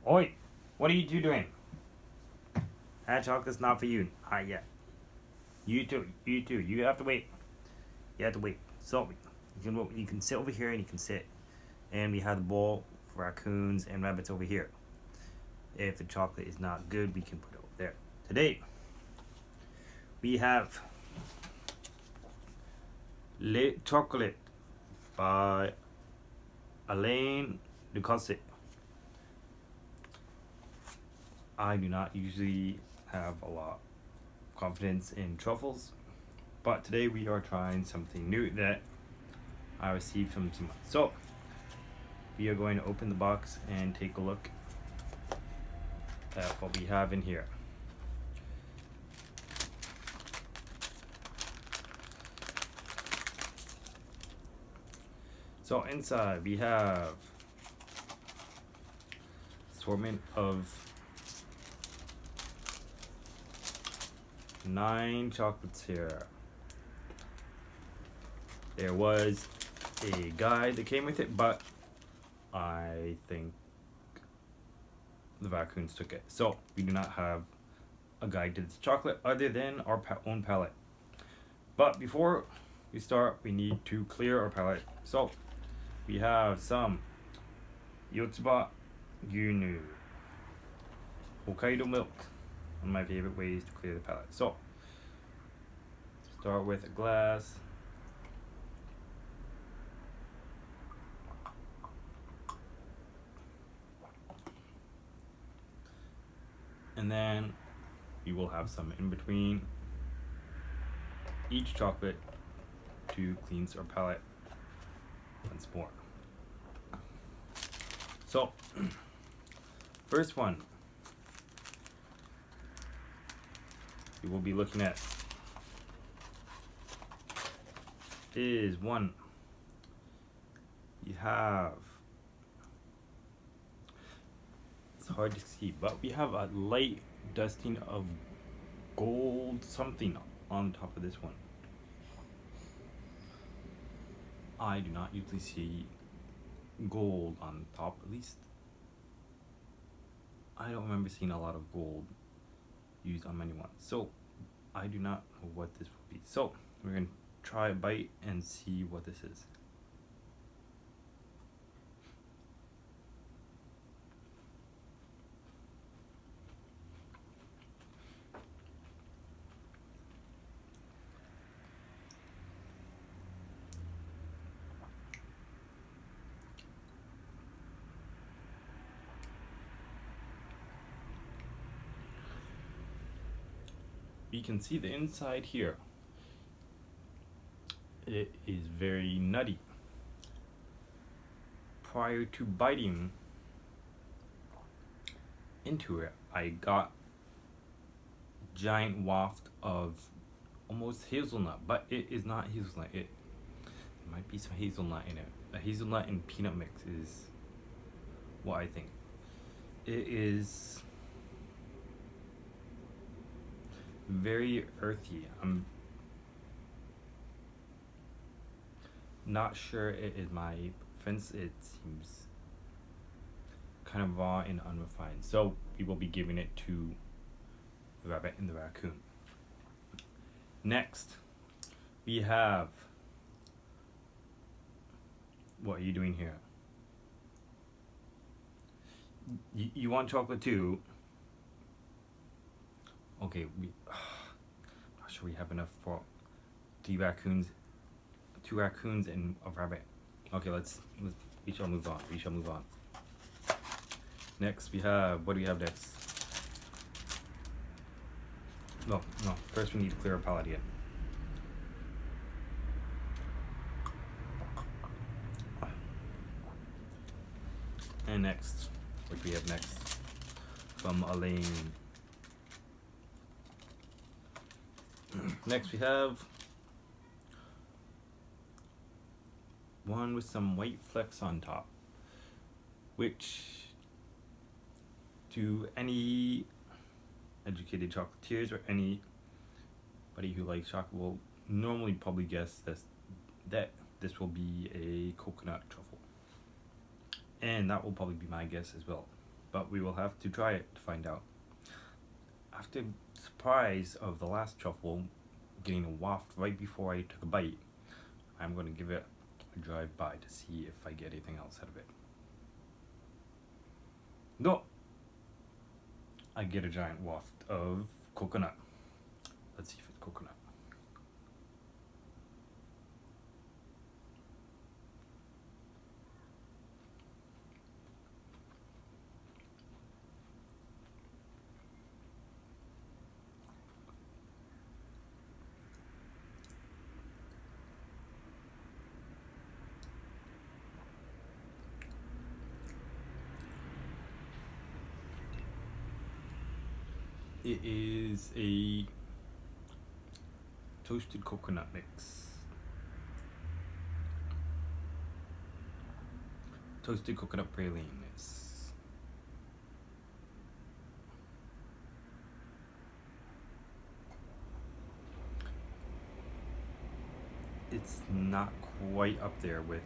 Oi, what are you two doing? That chocolate's not for you. Yeah. You too. You too. You have to wait. You have to wait. So you can sit over here and you can sit. And we have the bowl for raccoons and rabbits over here. If the chocolate is not good, we can put it over there. Today we have Le Chocolate by Alain Ducasse. I do not usually have a lot of confidence in truffles, but today we are trying something new that I received from someone. So we are going to open the box and take a look at what we have in here. So inside we have assortment of 9 chocolates here. There was a guide that came with it, but I think the raccoons took it. So we do not have a guide to this chocolate other than our own palette. But before we start, we need to clear our palette. So we have some Yotsuba Gyunu, Hokkaido milk, one of my favorite ways to clear the palette. So start with a glass. And then we will have some in between each chocolate to cleanse our palette once more. So, first one we will be looking at is one. We have, it's hard to see, but we have a light dusting of gold something on top of this one. I do not usually see gold on top, at least I don't remember seeing a lot of gold used on many ones. So I do not know what this will be. So we're going to try a bite and see what this is. You can see the inside here. It is very nutty. Prior to biting into it, I got giant waft of almost hazelnut, but it is not hazelnut. It might be some hazelnut in it. A hazelnut and peanut mix is what I think. It is very earthy. I'm not sure it is my preference. It seems kind of raw and unrefined. So we will be giving it to the rabbit and the raccoon. Next, we have, what are you doing here? You want chocolate too? Okay, not sure we have enough for 2 raccoons and a rabbit. Okay, we shall move on. Next we have, what do we have next? No, first we need to clear our palette again. And next, what do we have next? From Alain. Next we have one with some white flecks on top, which to any educated chocolatiers or anybody who likes chocolate will normally probably guess that this will be a coconut truffle. And that will probably be my guess as well. but we will have to try it to find out. After the surprise of the last truffle getting a waft right before I took a bite, I'm going to give it a drive by to see if I get anything else out of it. No! I get a giant waft of coconut. Let's see if it's coconut. It is a toasted coconut mix. Toasted coconut pralines. It's not quite up there with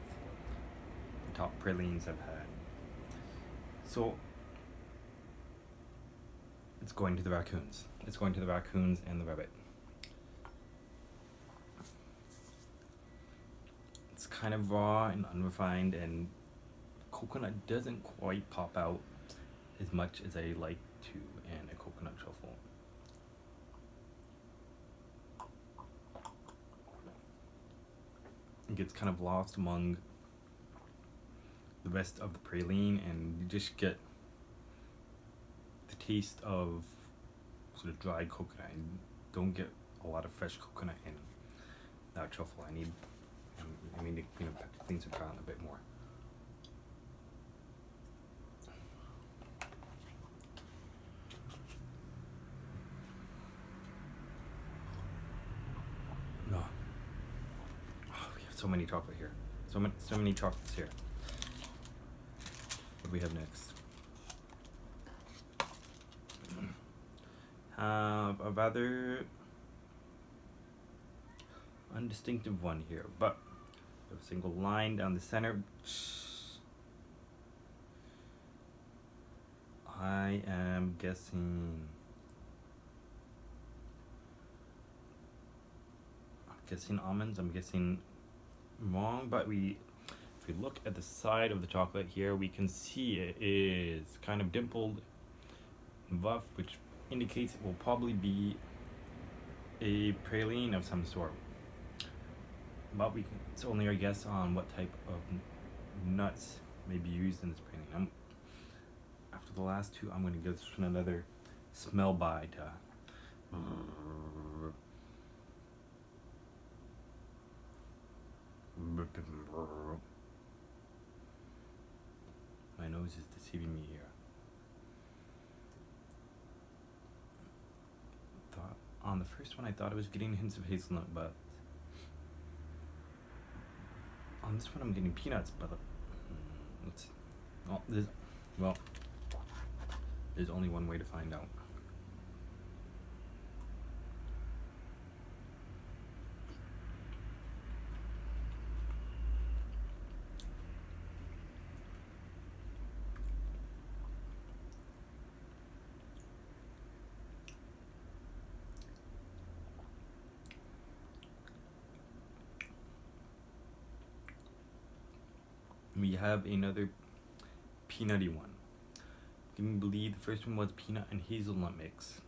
the top pralines I've had. So it's going to the raccoons. It's going to the raccoons and the rabbit. It's kind of raw and unrefined, and coconut doesn't quite pop out as much as I like to in a coconut truffle. It gets kind of lost among the rest of the praline, and you just get the taste of sort of dried coconut. I don't get a lot of fresh coconut in that truffle. I need to things are brown a bit more. No. Oh, we have so many chocolate here. So many chocolates here. What do we have next? A rather undistinctive one here, but a single line down the center. I am guessing. Almonds. I'm guessing wrong, but if we look at the side of the chocolate here, we can see it is kind of dimpled and rough, which indicates it will probably be a praline of some sort. But it's only our guess on what type of nuts may be used in this praline. After the last two, I'm going to give this one another smell by to my nose is deceiving me here. On the first one I thought I was getting hints of hazelnut, but on this one I'm getting peanuts, but there's only one way to find out. We have another peanutty one. Can you believe the first one was peanut and hazelnut mix?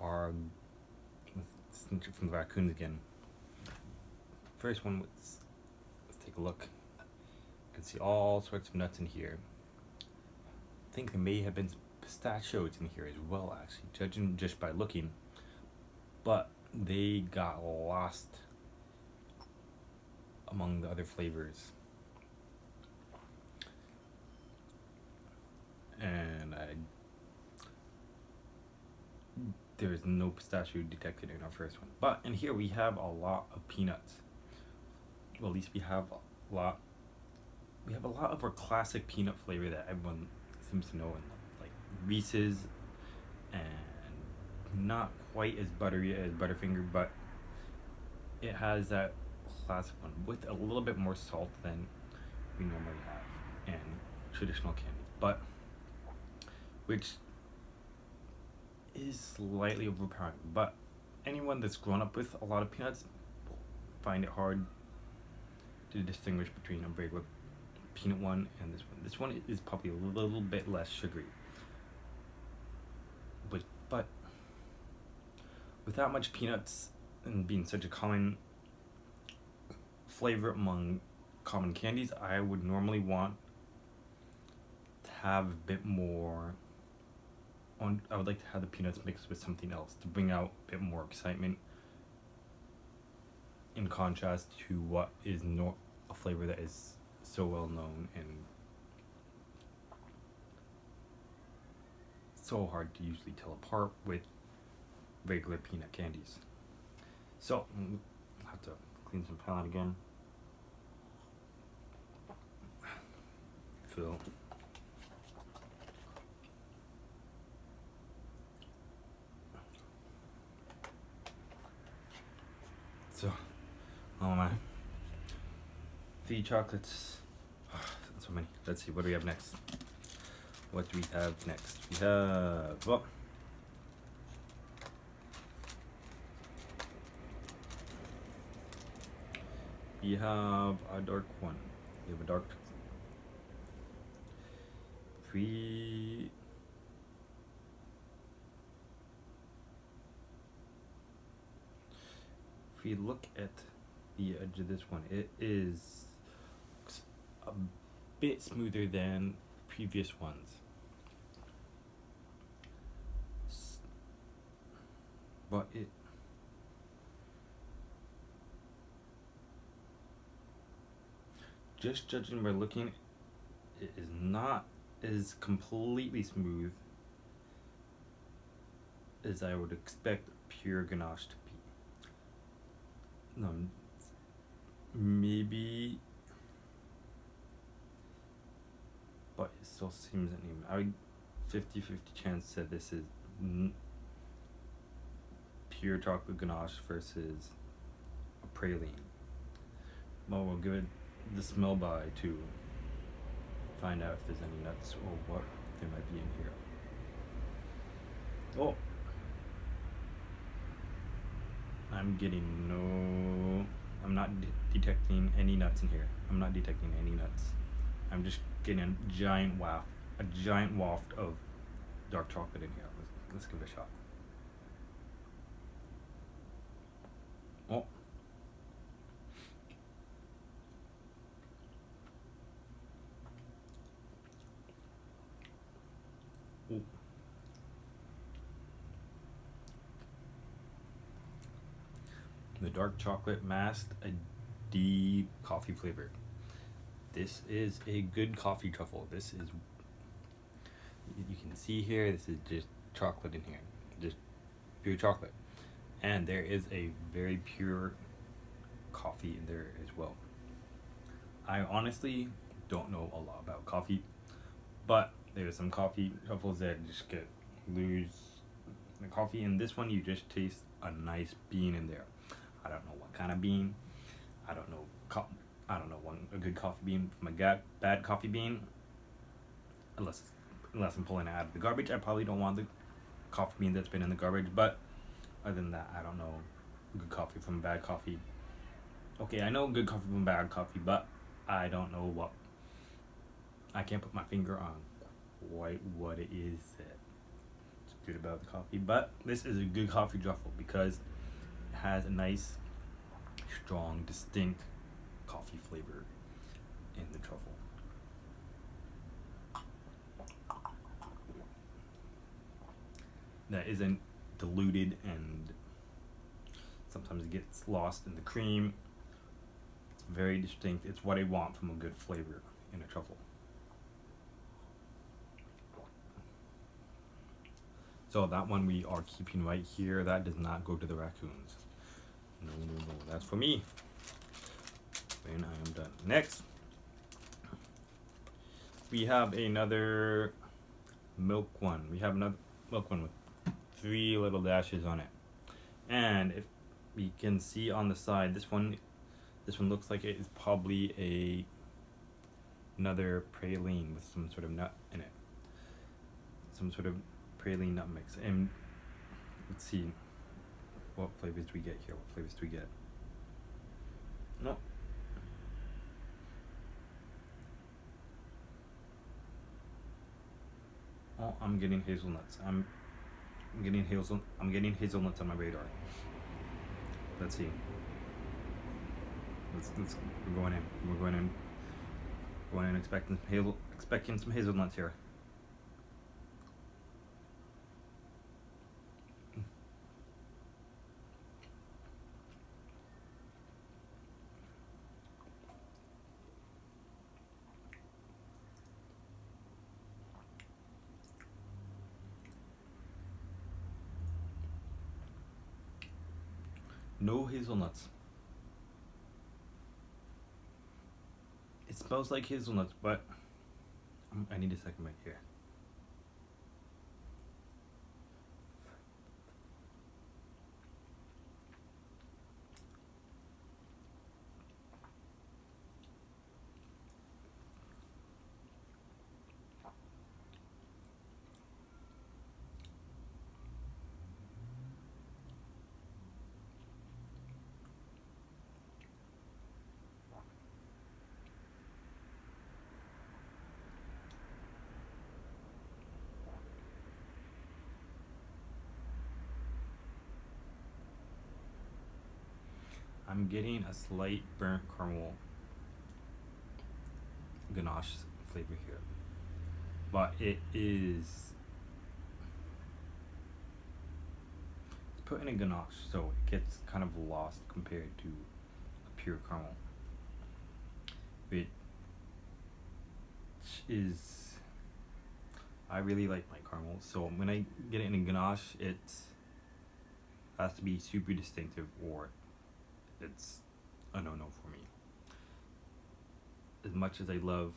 Let's from the Raccoons again. First one was, let's take a look. You can see all sorts of nuts in here. I think there may have been some pistachios in here as well, actually, judging just by looking. But they got lost among the other flavors. And there is no pistachio detected in our first one. But in here we have a lot of peanuts. Well, at least we have a lot of our classic peanut flavor that everyone seems to know and love, like Reese's, and not quite as buttery as Butterfinger, but it has that classic one with a little bit more salt than we normally have in traditional candies. But which is slightly overpowering. But anyone that's grown up with a lot of peanuts will find it hard to distinguish between a regular peanut one and this one. This one is probably a little bit less sugary. But without much peanuts and being such a common flavor among common candies, I would normally want to have a bit more I would like to have the peanuts mixed with something else to bring out a bit more excitement in contrast to what is a flavor that is so well known and so hard to usually tell apart with regular peanut candies. So I'll have to clean some palette again. Fill. So, oh my. 3 chocolates. So many. Let's see, what do we have next? What do we have next? We have, well, we have a dark one. We have a dark three. If we look at the edge of this one, it is a bit smoother than previous ones. But it just judging by looking, it is not as completely smooth as I would expect pure ganache to be. Maybe, but it still seems uneven. I would 50-50 chance that this is pure chocolate ganache versus a praline. Well, we'll give it the smell by to find out if there's any nuts or what there might be in here. Oh, I'm not detecting any nuts in here. I'm not detecting any nuts. I'm just getting a giant waft of dark chocolate in here. Let's give it a shot. Oh. Ooh. The dark chocolate masked a deep coffee flavor. This is a good coffee truffle. This is, you can see here, this is just chocolate in here, just pure chocolate. And there is a very pure coffee in there as well. I honestly don't know a lot about coffee, but there's some coffee truffles that just lose the coffee. In this one, you just taste a nice bean in there. I don't know what kind of bean. I don't know a good coffee bean from a bad coffee bean. Unless I'm pulling it out of the garbage, I probably don't want the coffee bean that's been in the garbage. But other than that, I don't know good coffee from bad coffee. Okay, I know good coffee from bad coffee, but I don't know what. I can't put my finger on quite what it is that's good about the coffee. But this is a good coffee truffle because it has a nice, strong, distinct coffee flavor in the truffle. That isn't diluted and sometimes it gets lost in the cream. It's very distinct. It's what I want from a good flavor in a truffle. So that one we are keeping right here. That does not go to the raccoons. No. That's for me. When I am done. Next, we have another milk one. We have another milk one with 3 little dashes on it. And if we can see on the side, this one looks like it is probably another praline with some sort of nut in it. some sort of praline nut mix. And let's see, what flavors do we get here? What flavors do we get? No. Oh, I'm getting hazelnuts. I'm getting hazelnuts on my radar. Let's see. Let's we're going in. Going in expecting some hazelnuts here. No hazelnuts. It smells like hazelnuts, but I need a second bite here. I'm getting a slight burnt caramel ganache flavor here, but it's put in a ganache, so it gets kind of lost compared to a pure caramel, which is, I really like my caramel, so when I get it in a ganache, it has to be super distinctive or it's a no-no for me. As much as I love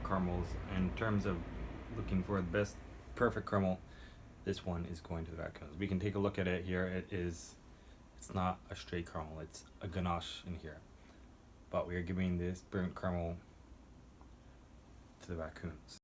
caramels, in terms of looking for the best perfect caramel, this one is going to the Raccoons. We can take a look at it here. It's not a straight caramel, it's a ganache in here. But we are giving this burnt caramel to the Raccoons.